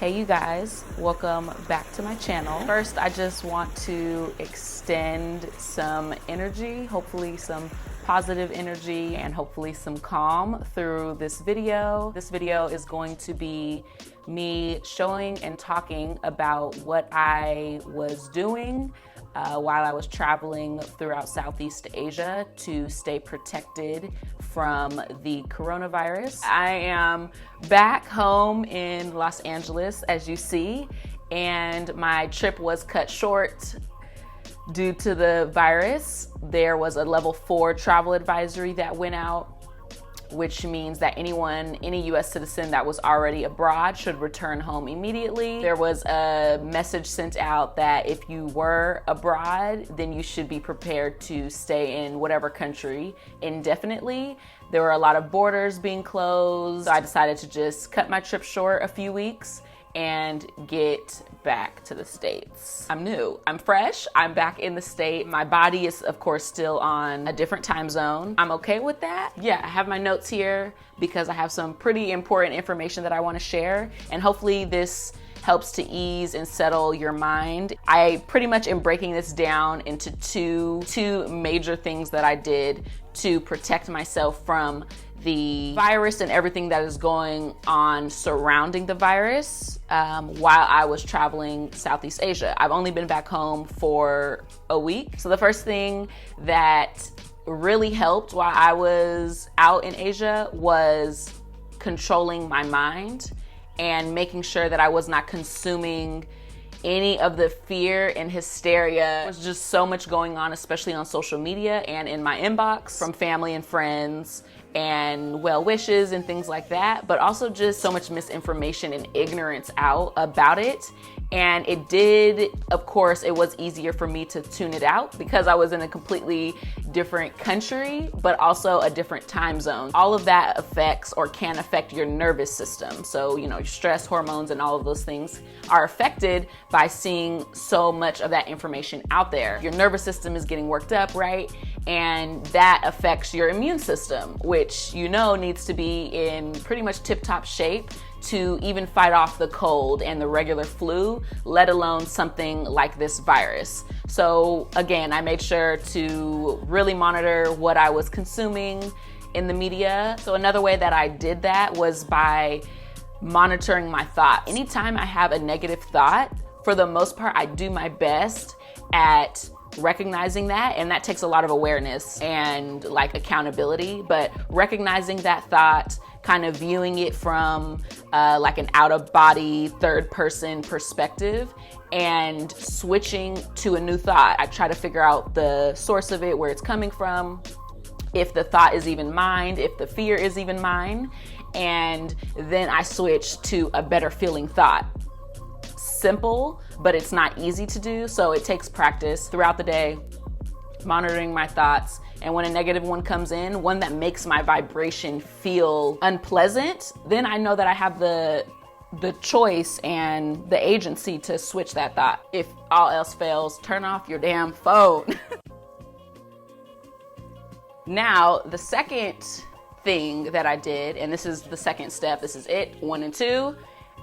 Hey you guys, welcome back to my channel. First, I just want to extend some energy, hopefully some positive energy and hopefully some calm through this video. This video is going to be me showing and talking about what I was doing while I was traveling throughout Southeast Asia to stay protected from the coronavirus. I am back home in Los Angeles, as you see, and my trip was cut short due to the virus. There was a level 4 travel advisory that went out, which means that any US citizen that was already abroad should return home immediately. There was a message sent out that if you were abroad, then you should be prepared to stay in whatever country indefinitely. There were a lot of borders being closed. So I decided to just cut my trip short a few weeks and get back to the States. I'm new, I'm fresh, I'm back in the state. My body is of course still on a different time zone. I'm okay with that. Yeah, I have my notes here because I have some pretty important information that I wanna share, and hopefully this helps to ease and settle your mind. I pretty much am breaking this down into two major things that I did to protect myself from the virus and everything that is going on surrounding the virus while I was traveling Southeast Asia. I've only been back home for a week. So the first thing that really helped while I was out in Asia was controlling my mind and making sure that I was not consuming any of the fear and hysteria. There's just so much going on, especially on social media and in my inbox from family and friends and well wishes and things like that, but also just so much misinformation and ignorance out about it. And it did, of course, it was easier for me to tune it out because I was in a completely different country, but also a different time zone. All of that affects or can affect your nervous system. So, you know, your stress hormones and all of those things are affected by seeing so much of that information out there. Your nervous system is getting worked up, right? And that affects your immune system, which you know needs to be in pretty much tip-top shape to even fight off the cold and the regular flu, let alone something like this virus. So again, I made sure to really monitor what I was consuming in the media. So another way that I did that was by monitoring my thoughts. Anytime I have a negative thought, for the most part, I do my best at recognizing that, and that takes a lot of awareness and like accountability, but recognizing that thought, kind of viewing it from like an out-of-body third-person perspective and switching to a new thought. I try to figure out the source of it, where it's coming from, if the thought is even mine, if the fear is even mine, and then I switch to a better feeling thought. Simple, but it's not easy to do, so it takes practice throughout the day, monitoring my thoughts. And when a negative one comes in, one that makes my vibration feel unpleasant, then I know that I have the choice and the agency to switch that thought. If all else fails, turn off your damn phone. Now, the second thing that I did, and this is the second step, this is it, 1 and 2,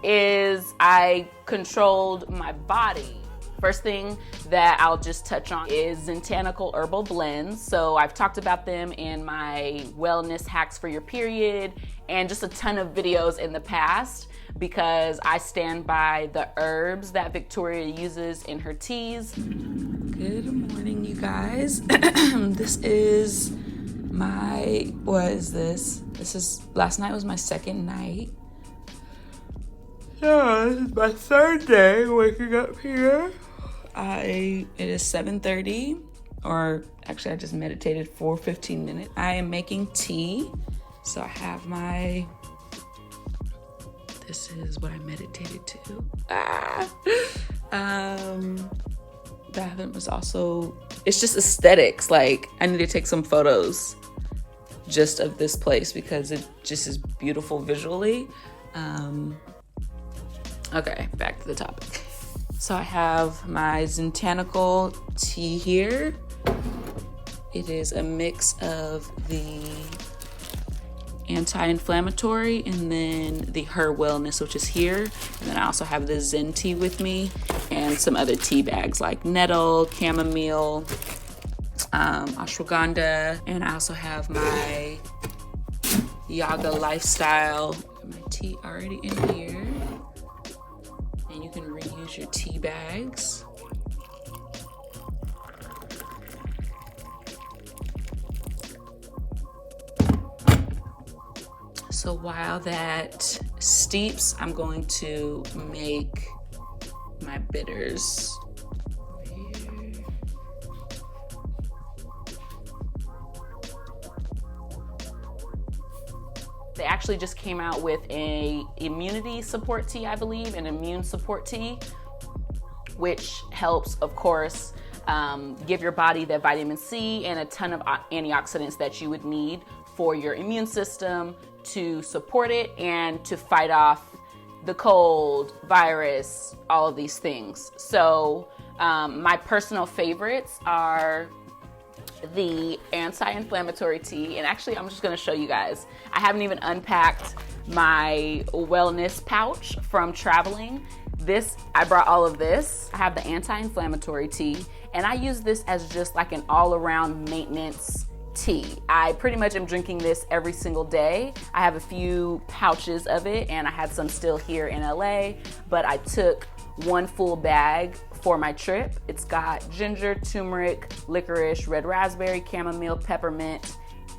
is I controlled my body. First thing that I'll just touch on is Zentanical herbal blends. So I've talked about them in my wellness hacks for your period and just a ton of videos in the past because I stand by the herbs that Victoria uses in her teas. Good morning, you guys. This is my, what is this? Last night was my second night. Yeah, this is my third day waking up here. It is 7:30, or actually I just meditated for 15 minutes. I am making tea. So I have this is what I meditated to. That was also, it's just aesthetics. Like I need to take some photos just of this place because it just is beautiful visually. Okay, back to the topic. So I have my Zentanical tea here. It is a mix of the anti-inflammatory, and then the Her Wellness, which is here. And then I also have the Zen tea with me, and some other tea bags like nettle, chamomile, ashwagandha, and I also have my Yoga Lifestyle. My tea already in here, and you can reuse your tea bags. So while that steeps, I'm going to make my bitters. They actually just came out with a immunity support tea, I believe, an immune support tea, which helps, of course, give your body that vitamin C and a ton of antioxidants that you would need for your immune system to support it and to fight off the cold, virus, all of these things. So my personal favorites are the anti-inflammatory tea, and actually I'm just going to show you guys. I haven't even unpacked my wellness pouch from traveling. I brought all of this. I have the anti-inflammatory tea, and I use this as just like an all-around maintenance tea. I pretty much am drinking this every single day. I have a few pouches of it, and I had some still here in LA, but I took one full bag for my trip. It's got ginger, turmeric, licorice, red raspberry, chamomile, peppermint,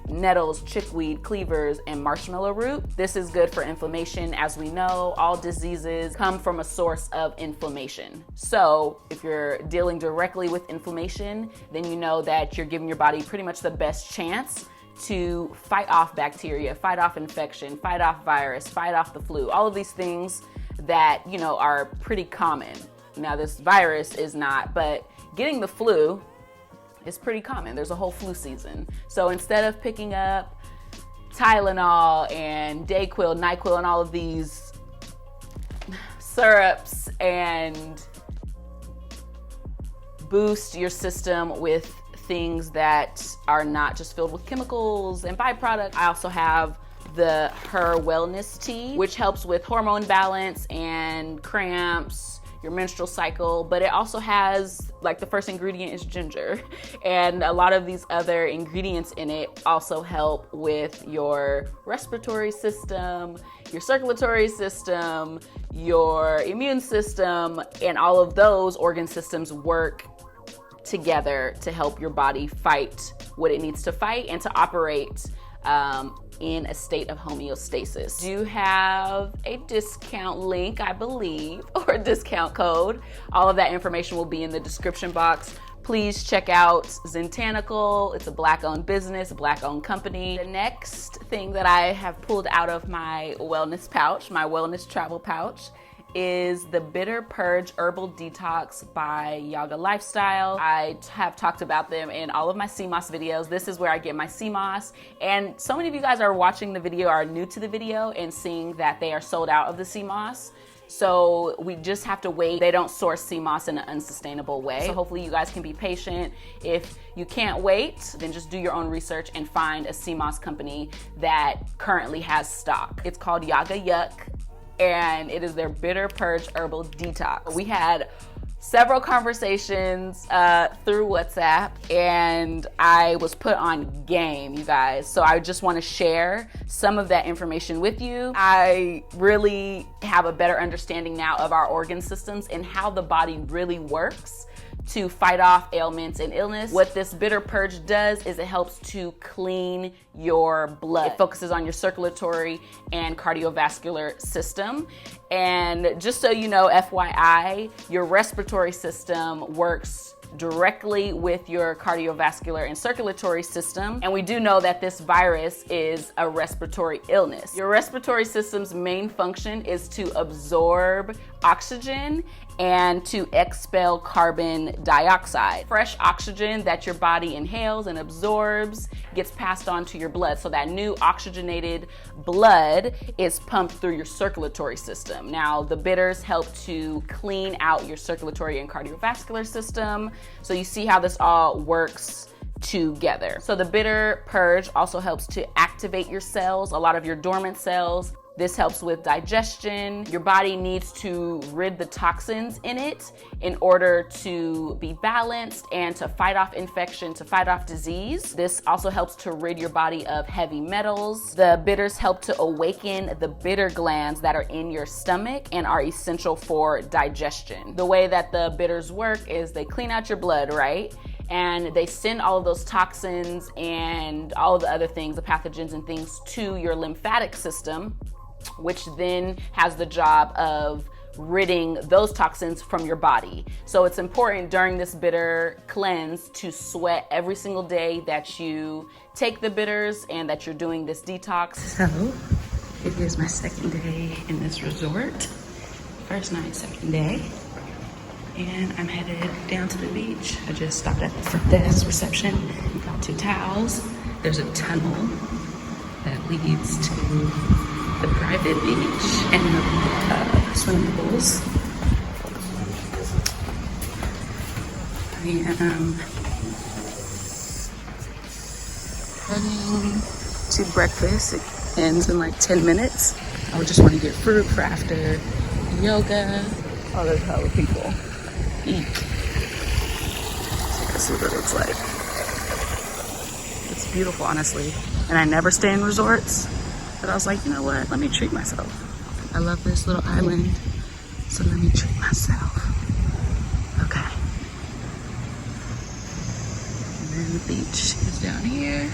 nettles, chickweed, cleavers, and marshmallow root. This is good for inflammation. As we know, all diseases come from a source of inflammation. So if you're dealing directly with inflammation, then you know that you're giving your body pretty much the best chance to fight off bacteria, fight off infection, fight off virus, fight off the flu, all of these things that, you know, are pretty common. Now this virus is not, but getting the flu is pretty common. There's a whole flu season. So instead of picking up Tylenol and Dayquil, NyQuil, and all of these syrups and boost your system with things that are not just filled with chemicals and byproducts, I also have the Her Wellness tea, which helps with hormone balance and cramps, your menstrual cycle, but it also has, like, the first ingredient is ginger, and a lot of these other ingredients in it also help with your respiratory system, your circulatory system, your immune system, and all of those organ systems work together to help your body fight what it needs to fight and to operate in a state of homeostasis. Do have a discount link, I believe, or a discount code. All of that information will be in the description box. Please check out Zentanical. It's a Black-owned business, a Black-owned company. The next thing that I have pulled out of my wellness pouch, my wellness travel pouch, is the Bitter Purge Herbal Detox by Yoga Lifestyle. I have talked about them in all of my sea moss videos. This is where I get my sea moss, and so many of you guys are watching the video, are new to the video, and seeing that they are sold out of the sea moss. So we just have to wait. They don't source sea moss in an unsustainable way. So hopefully you guys can be patient. If you can't wait, then just do your own research and find a sea moss company that currently has stock. It's called Yoga Yuck, and it is their Bitter Purge Herbal Detox. We had several conversations through WhatsApp, and I was put on game, you guys. So I just want to share some of that information with you. I really have a better understanding now of our organ systems and how the body really works to fight off ailments and illness. What this Bitter Purge does is it helps to clean your blood. It focuses on your circulatory and cardiovascular system. And just so you know, FYI, your respiratory system works directly with your cardiovascular and circulatory system. And we do know that this virus is a respiratory illness. Your respiratory system's main function is to absorb oxygen and to expel carbon dioxide. Fresh oxygen that your body inhales and absorbs gets passed on to your blood. So that new oxygenated blood is pumped through your circulatory system. Now, the bitters help to clean out your circulatory and cardiovascular system. So you see how this all works together. So the bitter purge also helps to activate your cells, a lot of your dormant cells. This helps with digestion. Your body needs to rid the toxins in it in order to be balanced and to fight off infection, to fight off disease. This also helps to rid your body of heavy metals. The bitters help to awaken the bitter glands that are in your stomach and are essential for digestion. The way that the bitters work is they clean out your blood, right? And they send all of those toxins and all of the other things, the pathogens and things, to your lymphatic system, which then has the job of ridding those toxins from your body. So it's important during this bitter cleanse to sweat every single day that you take the bitters and that you're doing this detox. So it is my second day in this resort. First night, second day. And I'm headed down to the beach. I just stopped at the front desk reception, got 2 towels. There's a tunnel that leads to the private beach and the swimming pools. I am heading to breakfast. It ends in like 10 minutes. I would just want to get fruit for after yoga. Oh, there's hella people. Eat. Let's see what it looks like. It's beautiful, honestly. And I never stay in resorts, but I was like, you know what? Let me treat myself. I love this little island, so let me treat myself. Okay. And then the beach is down here.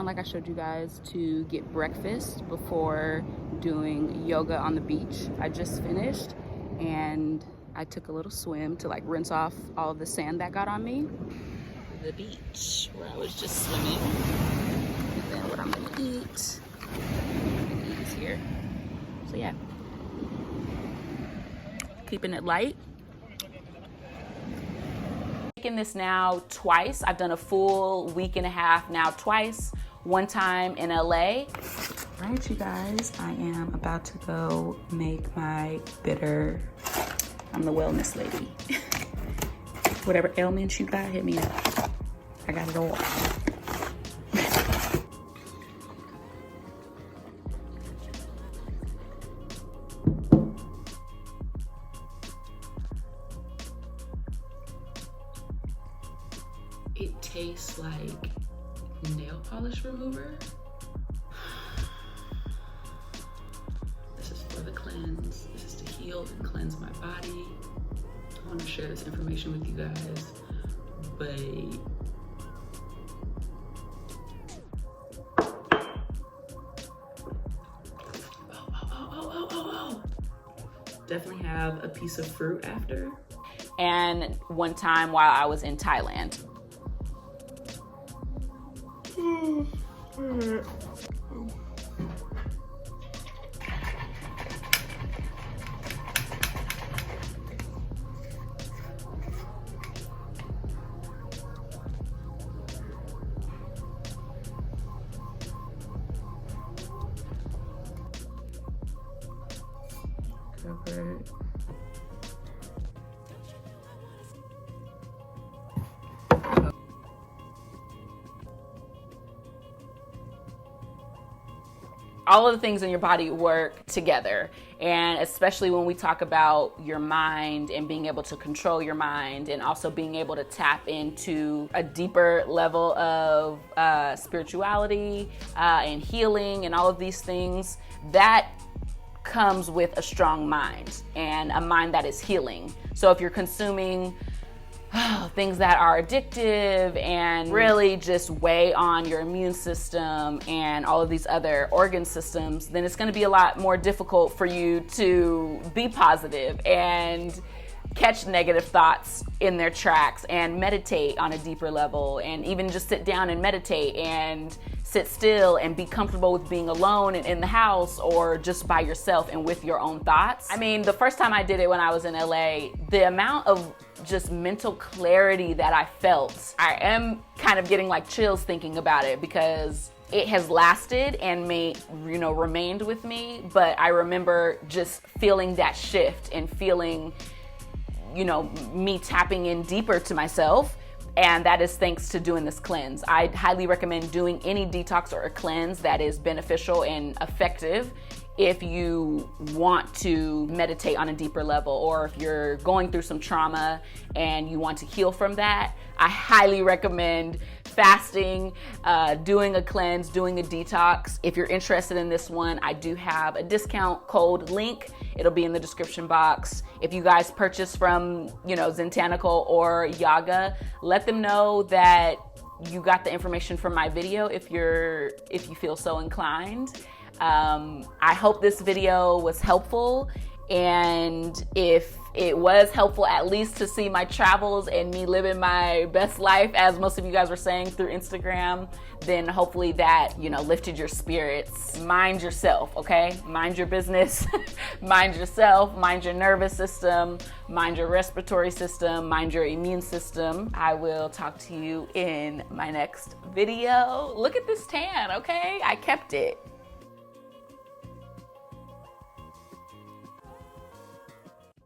Like I showed you guys, to get breakfast before doing yoga on the beach. I just finished and I took a little swim to like rinse off all of the sand that got on me. The beach where I was just swimming. And then what I'm gonna eat is here. So yeah, keeping it light. Taking this now twice. I've done a full week and a half now twice. One time in LA. Right, you guys, I am about to go make my bitter. I'm the wellness lady. Whatever ailments you got, hit me up. I got it all. It tastes like nail polish remover. This is for the cleanse. This is to heal and cleanse my body. I want to share this information with you guys, but definitely have a piece of fruit after. And one time while I was in Thailand. Covered. All of the things in your body work together. And especially when we talk about your mind and being able to control your mind, and also being able to tap into a deeper level of spirituality and healing and all of these things, that comes with a strong mind and a mind that is healing. So if you're consuming things that are addictive and really just weigh on your immune system and all of these other organ systems, then it's going to be a lot more difficult for you to be positive and catch negative thoughts in their tracks and meditate on a deeper level, and even just sit down and meditate and sit still and be comfortable with being alone and in the house or just by yourself and with your own thoughts. I mean, the first time I did it when I was in LA, the amount of just mental clarity that I felt, I am kind of getting like chills thinking about it because it has lasted and remained with me. But I remember just feeling that shift and feeling, me tapping in deeper to myself. And that is thanks to doing this cleanse. I highly recommend doing any detox or a cleanse that is beneficial and effective if you want to meditate on a deeper level, or if you're going through some trauma and you want to heal from that. I highly recommend fasting, doing a cleanse, doing a detox. If you're interested in this one, I do have a discount code link. It'll be in the description box. If you guys purchase from, Zentanical or Yaga, let them know that you got the information from my video if you feel so inclined. I hope this video was helpful, and if it was helpful at least to see my travels and me living my best life, as most of you guys were saying through Instagram, then hopefully that, lifted your spirits. Mind yourself, okay? Mind your business, mind yourself, mind your nervous system, mind your respiratory system, mind your immune system. I will talk to you in my next video. Look at this tan, okay? I kept it.